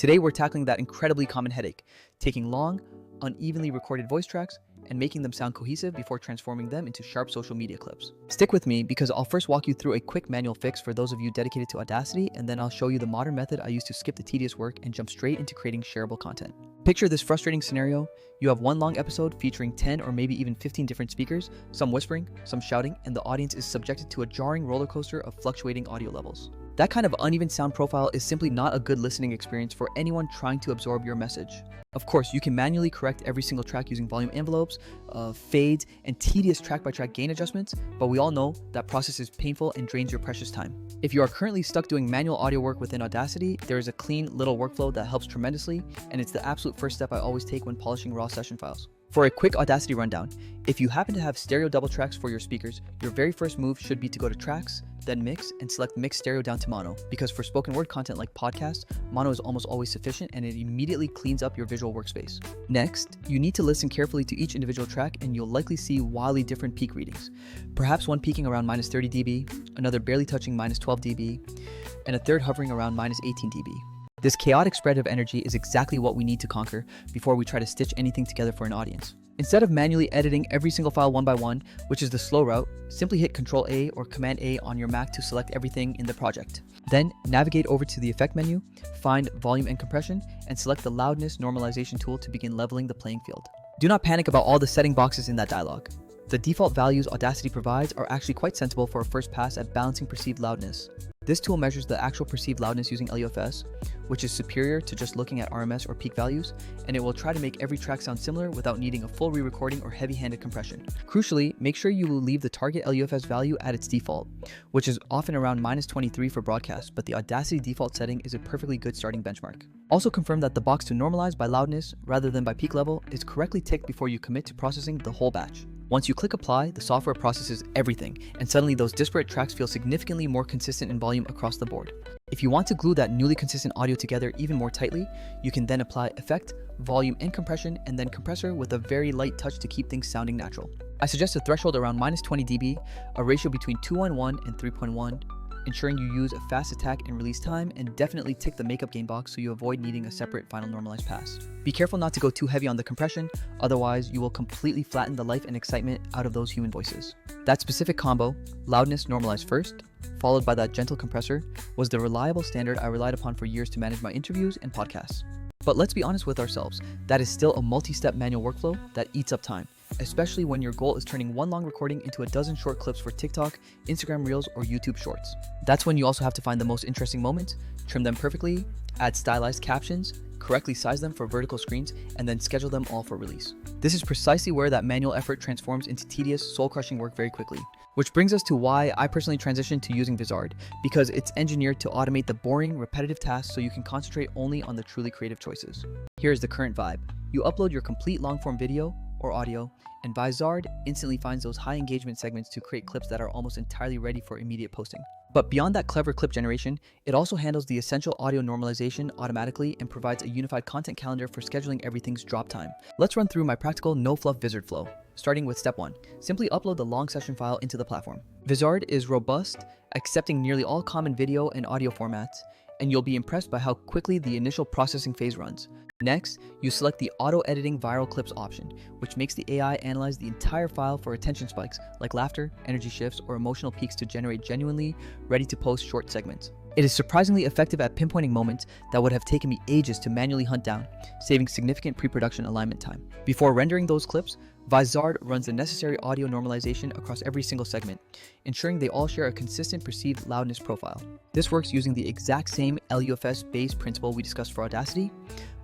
Today we're tackling that incredibly common headache, taking long, unevenly recorded voice tracks and making them sound cohesive before transforming them into sharp social media clips. Stick with me because I'll first walk you through a quick manual fix for those of you dedicated to Audacity, and then I'll show you the modern method I use to skip the tedious work and jump straight into creating shareable content. Picture this frustrating scenario. You have one long episode featuring 10 or maybe even 15 different speakers, some whispering, some shouting, and the audience is subjected to a jarring roller coaster of fluctuating audio levels. That kind of uneven sound profile is simply not a good listening experience for anyone trying to absorb your message. Of course, you can manually correct every single track using volume envelopes, fades, and tedious track-by-track gain adjustments, but we all know that process is painful and drains your precious time. If you are currently stuck doing manual audio work within Audacity, there is a clean little workflow that helps tremendously, and it's the absolute first step I always take when polishing raw session files. For a quick Audacity rundown, if you happen to have stereo double tracks for your speakers, your very first move should be to go to Tracks, then Mix, and select Mix Stereo down to Mono, because for spoken word content like podcasts, Mono is almost always sufficient and it immediately cleans up your visual workspace. Next, you need to listen carefully to each individual track and you'll likely see wildly different peak readings. Perhaps one peaking around minus 30 dB, another barely touching minus 12 dB, and a third hovering around minus 18 dB. This chaotic spread of energy is exactly what we need to conquer before we try to stitch anything together for an audience. Instead of manually editing every single file one by one, which is the slow route, simply hit Ctrl-A or Command-A on your Mac to select everything in the project. Then navigate over to the Effect menu, find Volume and Compression, and select the Loudness Normalization tool to begin leveling the playing field. Do not panic about all the setting boxes in that dialog. The default values Audacity provides are actually quite sensible for a first pass at balancing perceived loudness. This tool measures the actual perceived loudness using LUFS, which is superior to just looking at RMS or peak values, and it will try to make every track sound similar without needing a full re-recording or heavy-handed compression. Crucially, make sure you will leave the target LUFS value at its default, which is often around minus 23 for broadcast, but the Audacity default setting is a perfectly good starting benchmark. Also confirm that the box to normalize by loudness rather than by peak level is correctly ticked before you commit to processing the whole batch. Once you click apply, the software processes everything, and suddenly those disparate tracks feel significantly more consistent in volume across the board. If you want to glue that newly consistent audio together even more tightly, you can then apply effect, volume, and compression, and then compressor with a very light touch to keep things sounding natural. I suggest a threshold around minus 20 dB, a ratio between 2.1 and 3.1, ensuring you use a fast attack and release time, and definitely tick the makeup gain box so you avoid needing a separate final normalized pass. Be careful not to go too heavy on the compression, otherwise you will completely flatten the life and excitement out of those human voices. That specific combo, loudness normalized first, followed by that gentle compressor, was the reliable standard I relied upon for years to manage my interviews and podcasts. But let's be honest with ourselves, that is still a multi-step manual workflow that eats up time, especially when your goal is turning one long recording into a dozen short clips for TikTok, Instagram Reels, or YouTube Shorts. That's when you also have to find the most interesting moments, trim them perfectly, add stylized captions, correctly size them for vertical screens, and then schedule them all for release. This is precisely where that manual effort transforms into tedious, soul-crushing work very quickly. Which brings us to why I personally transitioned to using Vizard, because it's engineered to automate the boring, repetitive tasks so you can concentrate only on the truly creative choices. Here's the current vibe. You upload your complete long-form video or audio, and Vizard instantly finds those high engagement segments to create clips that are almost entirely ready for immediate posting. But beyond that clever clip generation, it also handles the essential audio normalization automatically and provides a unified content calendar for scheduling everything's drop time. Let's run through my practical no-fluff Vizard flow. Starting with step 1, simply upload the long session file into the platform. Vizard is robust, accepting nearly all common video and audio formats, and you'll be impressed by how quickly the initial processing phase runs. Next, you select the auto-editing viral clips option, which makes the AI analyze the entire file for attention spikes like laughter, energy shifts, or emotional peaks to generate genuinely ready-to-post short segments. It is surprisingly effective at pinpointing moments that would have taken me ages to manually hunt down, saving significant pre-production alignment time. Before rendering those clips, Vizard runs the necessary audio normalization across every single segment, ensuring they all share a consistent perceived loudness profile. This works using the exact same LUFS-based principle we discussed for Audacity,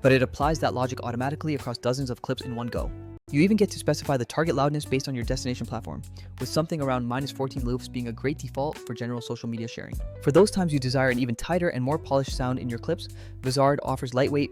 but it applies that logic automatically across dozens of clips in one go. You even get to specify the target loudness based on your destination platform, with something around minus 14 LUFS being a great default for general social media sharing. For those times you desire an even tighter and more polished sound in your clips, Vizard offers lightweight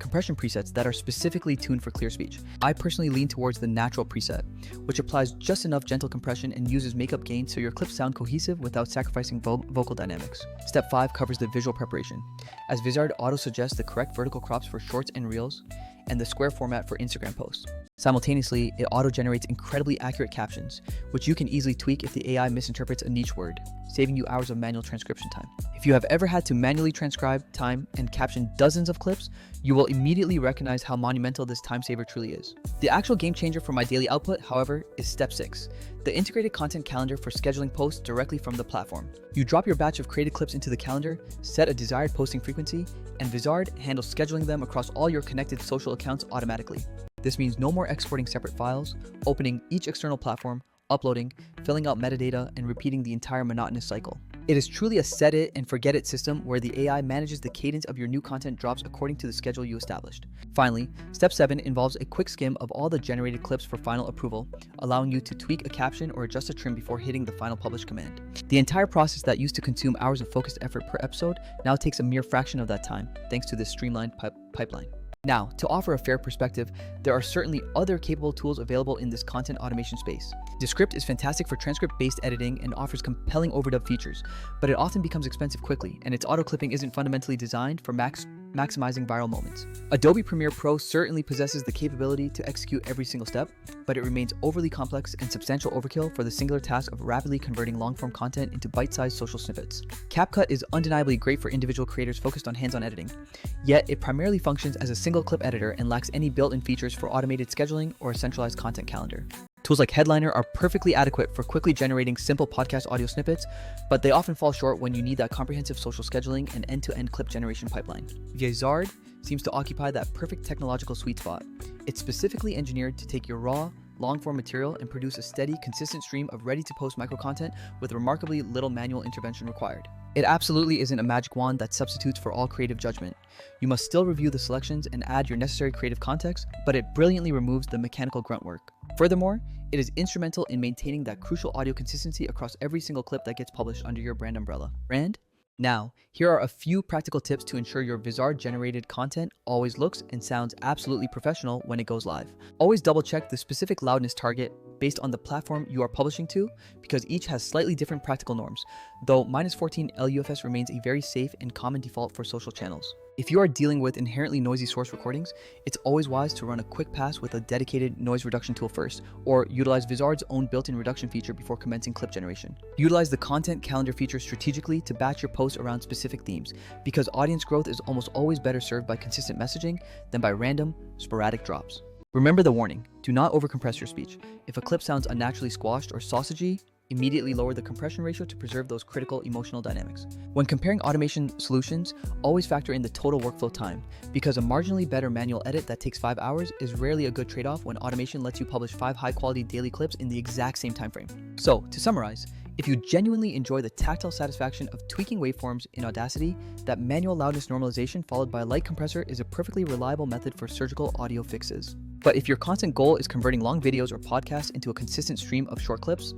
compression presets that are specifically tuned for clear speech. I personally lean towards the natural preset, which applies just enough gentle compression and uses makeup gain so your clips sound cohesive without sacrificing vocal dynamics. Step 5 covers the visual preparation, as Vizard auto-suggests the correct vertical crops for shorts and reels, and the square format for Instagram posts. Simultaneously, it auto-generates incredibly accurate captions, which you can easily tweak if the AI misinterprets a niche word, saving you hours of manual transcription time. If you have ever had to manually transcribe, time, and caption dozens of clips, you will immediately recognize how monumental this time saver truly is. The actual game changer for my daily output, however, is step 6, the integrated content calendar for scheduling posts directly from the platform. You drop your batch of created clips into the calendar, set a desired posting frequency, and Vizard handles scheduling them across all your connected social accounts automatically. This means no more exporting separate files, opening each external platform, uploading, filling out metadata, and repeating the entire monotonous cycle. It is truly a set it and forget it system where the AI manages the cadence of your new content drops according to the schedule you established. Finally, step 7 involves a quick skim of all the generated clips for final approval, allowing you to tweak a caption or adjust a trim before hitting the final publish command. The entire process that used to consume hours of focused effort per episode now takes a mere fraction of that time, thanks to this streamlined pipeline. Now, to offer a fair perspective, there are certainly other capable tools available in this content automation space. Descript is fantastic for transcript-based editing and offers compelling overdub features, but it often becomes expensive quickly, and its auto-clipping isn't fundamentally designed for maximizing viral moments. Adobe Premiere Pro certainly possesses the capability to execute every single step, but it remains overly complex and substantial overkill for the singular task of rapidly converting long-form content into bite-sized social snippets. CapCut is undeniably great for individual creators focused on hands-on editing, yet it primarily functions as a single clip editor and lacks any built-in features for automated scheduling or a centralized content calendar. Tools like Headliner are perfectly adequate for quickly generating simple podcast audio snippets, but they often fall short when you need that comprehensive social scheduling and end-to-end clip generation pipeline. Vizard seems to occupy that perfect technological sweet spot. It's specifically engineered to take your raw, long-form material and produce a steady, consistent stream of ready-to-post micro-content with remarkably little manual intervention required. It absolutely isn't a magic wand that substitutes for all creative judgment. You must still review the selections and add your necessary creative context, but it brilliantly removes the mechanical grunt work. Furthermore, it is instrumental in maintaining that crucial audio consistency across every single clip that gets published under your brand umbrella. Now, here are a few practical tips to ensure your Vizard-generated content always looks and sounds absolutely professional when it goes live. Always double-check the specific loudness target based on the platform you are publishing to, because each has slightly different practical norms, though -14 LUFS remains a very safe and common default for social channels. If you are dealing with inherently noisy source recordings, it's always wise to run a quick pass with a dedicated noise reduction tool first, or utilize Vizard's own built-in reduction feature before commencing clip generation. Utilize the content calendar feature strategically to batch your posts around specific themes, because audience growth is almost always better served by consistent messaging than by random, sporadic drops. Remember the warning: do not overcompress your speech. If a clip sounds unnaturally squashed or sausagey, immediately lower the compression ratio to preserve those critical emotional dynamics. When comparing automation solutions, always factor in the total workflow time, because a marginally better manual edit that takes 5 hours is rarely a good trade-off when automation lets you publish 5 high-quality daily clips in the exact same time frame. So, to summarize, if you genuinely enjoy the tactile satisfaction of tweaking waveforms in Audacity, that manual loudness normalization followed by a light compressor is a perfectly reliable method for surgical audio fixes. But if your constant goal is converting long videos or podcasts into a consistent stream of short clips,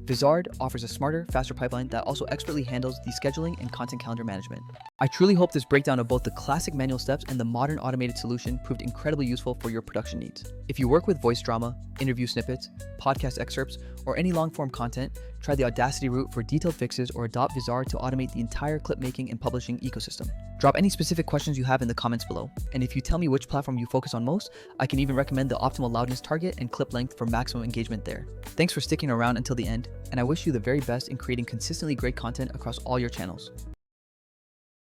Vizard offers a smarter, faster pipeline that also expertly handles the scheduling and content calendar management. I truly hope this breakdown of both the classic manual steps and the modern automated solution proved incredibly useful for your production needs. If you work with voice drama, interview snippets, podcast excerpts, or any long-form content, try the Audacity route for detailed fixes or adopt Vizard to automate the entire clip making and publishing ecosystem. Drop any specific questions you have in the comments below, and if you tell me which platform you focus on most, I can even recommend the optimal loudness target and clip length for maximum engagement there. Thanks for sticking around until the end, and I wish you the very best in creating consistently great content across all your channels.